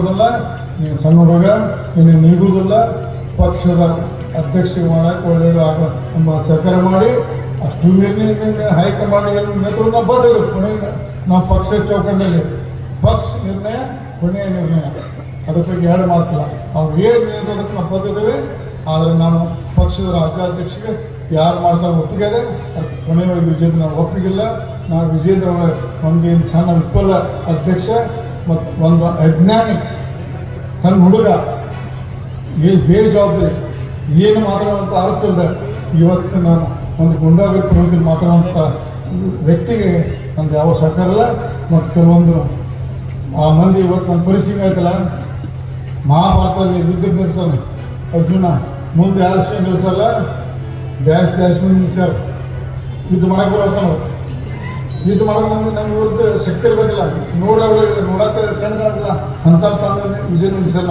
ಕೊಡೋದಿಲ್ಲ, ನೀನು ಸಣ್ಣ ಹುಡುಗ, ನೀನು ನೀಗುವುದಿಲ್ಲ, ಪಕ್ಷದ ಅಧ್ಯಕ್ಷ ಮಾಡಕ್ಕೆ ಒಳ್ಳೆಯದು ಆಗ ನಮ್ಮ ಸಹಕಾರ ಮಾಡಿ ಅಷ್ಟು ಮೀರಿ ಹೈಕಮಾಂಡ್ ನೇತೃತ್ವ ನಾವು ಬರ್ತೇವೆ. ಕೊನೆಗೆ ನಾವು ಪಕ್ಷ ಚೌಕಟ್ಟಿನಲ್ಲಿ ಪಕ್ಷ ನಿರ್ಣಯ ಕೊನೆಯ ನಿರ್ಣಯ, ಅದ್ರ ಬಗ್ಗೆ ಎರಡು ಮಾತಿಲ್ಲ. ಅವ್ರು ಏನು ನಿರ್ಣಯದಕ್ಕೆ ನಾವು ಬದ್ದಿದ್ದೇವೆ. ಆದರೆ ನಾನು ಪಕ್ಷದ ರಾಜ್ಯಾಧ್ಯಕ್ಷಗೆ ಯಾರು ಮಾಡ್ತಾರೆ ಒಪ್ಪಿಗೆ ಇದೆ, ಅದು ಕೊನೆಯವರೆಗೆ ವಿಜೇಂದ್ರ ನಾವು ಒಪ್ಪಿಗಿಲ್ಲ. ನಾವು ವಿಜೇಂದ್ರ ಅವರ ಒಂದು ಸಣ್ಣ ವಿಫಲ ಅಧ್ಯಕ್ಷ ಮತ್ತು ಒಂದು ಅಜ್ಞಾನಿ ಸಣ್ಣ ಹುಡುಗ, ಏನು ಬೇಜವಾಬ್ದಾರಿ ಏನು ಮಾತಾಡುವಂಥ ಅರ್ಥದ ಇವತ್ತು ನಾನು ಒಂದು ಗುಂಡಾಗರಿ ಪ್ರವೃತ್ತಿ ಮಾತಾಡುವಂಥ ವ್ಯಕ್ತಿಗೆ ನಂದು ಯಾವ ಸಹಕಾರ ಇಲ್ಲ. ಮತ್ತು ಕೆಲವೊಂದು ಆ ಮಂದಿ ಇವತ್ತು ನನ್ನ ಪರಿಸ್ಥಿತಿ ಆಯ್ತಲ್ಲ, ಮಹಾಭಾರತದಲ್ಲಿ ಯುದ್ಧ ನಿಲ್ತಾನೆ ಅರ್ಜುನ, ಮುಂದೆ ಯಾರು ನಿಲ್ಲಿಸಲ್ಲ, ಡ್ಯಾಶ್ ಮುಂದೆ ನಿಲ್ಲಿಸ್ಯಾರ. ಯುದ್ಧ ಮಾಡಕ್ಕೆ ಬರತ್ತಾನ, ಯುದ್ಧ ಮಾಡಕ್ಕೆ ನಮ್ಗೆ ವಿರುದ್ಧ ಶಕ್ತಿ ಇರಬೇಕಿಲ್ಲ, ನೋಡೋಕೆ ಚಂದ ಕಾಣಲ್ಲ ಅಂತ ತಂದು ವಿಜಯ ನಿಲ್ಲಿಸ್ಯಾರ.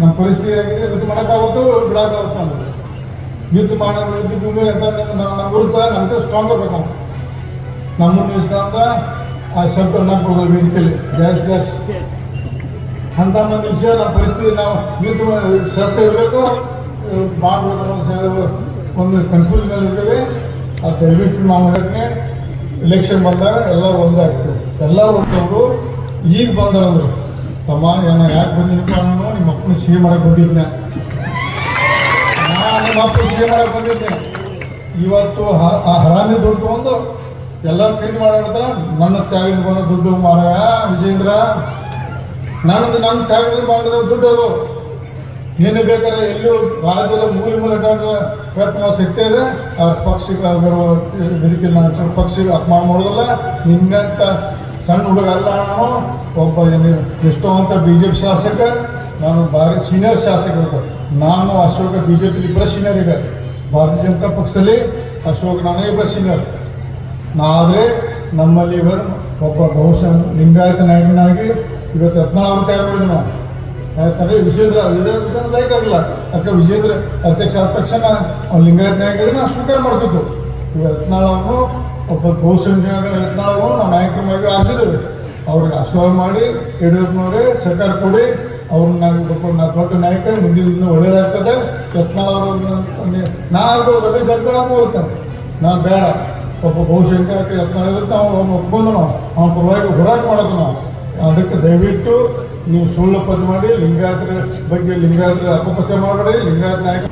ನಮ್ಮ ಪರಿಸ್ಥಿತಿ ಏನಾಗಿದೆ, ಯುದ್ಧ ಮಾಡೋಕ್ಕಾಗುತ್ತೋ ಬಿಡೋಕ್ಕಾಗುತ್ತೋ ಅಂದ್ರೆ ಯುದ್ಧ ಮಾಡೋಣ. ಯುದ್ಧ ಭೂಮಿ ಅಂತ ನಮ್ಮ ವಿರುದ್ಧ ನಮಗೆ ಸ್ಟ್ರಾಂಗ್ ಇರಬೇಕು. ನಾವು ನಮ್ಮನ್ನು ನಿಲ್ಲಿಸಿದಂತ ಆ ಶಬ್ದ ಅನ್ನಕ್ಕೆ ವೇದಿಕೆಯಲ್ಲಿ ಡ್ಯಾಶ್ ಅಂತ ಮಂದಿ ನಿಲ್ಲಿಸಿ ನಮ್ಮ ಪರಿಸ್ಥಿತಿ ನಾವು ಯುದ್ಧ ಶಾಸ್ತ್ರ ಇಡಬೇಕು ಮಾಡಬೇಕು ಅನ್ನೋ ಒಂದು ಕನ್ಫ್ಯೂಷನಲ್ಲಿ ಇದ್ದೇವೆ. ಅದು ದಯವಿಟ್ಟು ನಾವು ಹೇಳ್ತೀನಿ, ಎಲೆಕ್ಷನ್ ಬಂದಾಗ ಎಲ್ಲರೂ ಒಂದೇ ಆಗ್ತೇವೆ. ಎಲ್ಲರೂ ಒಟ್ಟವರು ಈಗ ಬಂದರಂದ್ರು, ತಮ್ಮ ಏನೋ ಯಾಕೆ ಬಂದಿನಪ್ಪ ನಾನು ನಿಮ್ಮ ಅಪ್ಪನ ಸಿಹಿ ಮಾಡಕ್ಕೆ ಬಂದಿದ್ದೆ, ನಾನು ನಿಮ್ಮ ಅಪ್ಪನ ಸಿಹಿ ಮಾಡಕ್ಕೆ ಬಂದಿದ್ದೆ. ಇವತ್ತು ಆ ಹರಾಮಿ ದುಡ್ಡು ತಗೊಂಡು ಎಲ್ಲ ಖರೀದಿ ಮಾಡಿಡ್ತಾರೆ. ನನ್ನ ತ್ಯಾಗದಿಂದ ಬಂದ ದುಡ್ಡು ಮಾರಾಯ ವಿಜೇಂದ್ರ, ನನ್ನ ತ್ಯಾಗದಿಂದ ಮಾಡಿದ ದುಡ್ಡು ಅದು. ಏನು ಬೇಕಾದ್ರೆ ಎಲ್ಲೂ ರಾಜ್ಯದ ಮೂಲೆ ಪ್ರಯತ್ನ ಶಕ್ತಿ ಇದೆ. ಆ ಪಕ್ಷಕ್ಕೆ ಬರುವ ವೇದಿಕೆ ನಾನು ಪಕ್ಷಕ್ಕೆ ಅಪಮಾನ ಮಾಡೋದಿಲ್ಲ. ನಿನ್ನಂತ ಸಣ್ಣ ಹುಡುಗ ಅಲ್ಲ, ನಾನು ಒಬ್ಬ ಎಷ್ಟೋ ಅಂತ BJP ಶಾಸಕ, ನಾನು ಭಾರಿ ಸೀನಿಯರ್ ಶಾಸಕ ಇರ್ತಾರೆ. ನಾನು ಅಶೋಕ BJP ಇಬ್ಬರ ಸೀನಿಯರ್ ಇದೆ, ಭಾರತೀಯ ಜನತಾ ಪಕ್ಷದಲ್ಲಿ ಅಶೋಕ್ ನಾನೇ ಇಬ್ಬರ ಸೀನಿಯರ್. ಆದರೆ ನಮ್ಮಲ್ಲಿ ಒಬ್ಬ ಬಹುಶಃ ಲಿಂಗಾಯತ ನಾಯಕನಾಗಿ ಇವತ್ತು 14 ತಯಾರು ಮಾಡಿದ್ವಿ ನಾವು. ಯಾಕಂದರೆ ವಿಜೇಂದ್ರ ನಾಯಕ ಆಗಿಲ್ಲ, ಯಾಕೆ ವಿಜೇಂದ್ರ ಅಧ್ಯಕ್ಷ ಆದ ತಕ್ಷಣ ಅವ್ನು ಲಿಂಗಾಯತ ನಾಯಕರಿಗೆ ನಾವು ಸ್ವೀಕಾರ ಮಾಡ್ತಿತ್ತು. ಇವಾಗ 14 ಒಬ್ಬ ಬಹುಸಂಖ್ಯಾತ 14 ನಾವು ನಾಯಕರಾಗಿ ಆರಿಸಿದ್ದೇವೆ. ಅವ್ರಿಗೆ ಆಶೀರ್ವಾದ ಮಾಡಿ ಯಡಿಯೂರಪ್ಪನವರೇ ಸರ್ಕಾರ ಕೊಡಿ, ಅವ್ರನ್ನ ನಾವು ದೊಡ್ಡ ನಾಯಕ, ಮುಂದಿನ ಒಳ್ಳೇದಾಗ್ತದೆ. 14 ನಾಲ್ಕು ರಮೇಶ್ ಜಾರಕಿಹೊಳಿ ಹೋಗ್ತಾನೆ, ನಾನು ಬೇಡ, ಒಬ್ಬ ಬಹುಸಂಖ್ಯಾತ 14 ಇರುತ್ತೆ, ಅವ್ನು ಒಪ್ಕೊಂಡು ನಾವು ಅವನ ಪರವಾಗಿ ಹೋರಾಟ ಮಾಡೋದು ನಾವು. ಅದಕ್ಕೆ ದಯವಿಟ್ಟು ನೀವು ಸುಳ್ಳು ಪಚ್ಚ ಮಾಡಿ ಲಿಂಗಾಯತರ ಬಗ್ಗೆ ಲಿಂಗಾಯತರ ಅಪಪ್ರಚಾರ ಮಾಡಬೇಡಿ. ಲಿಂಗಾಯತ ನಾಯಕ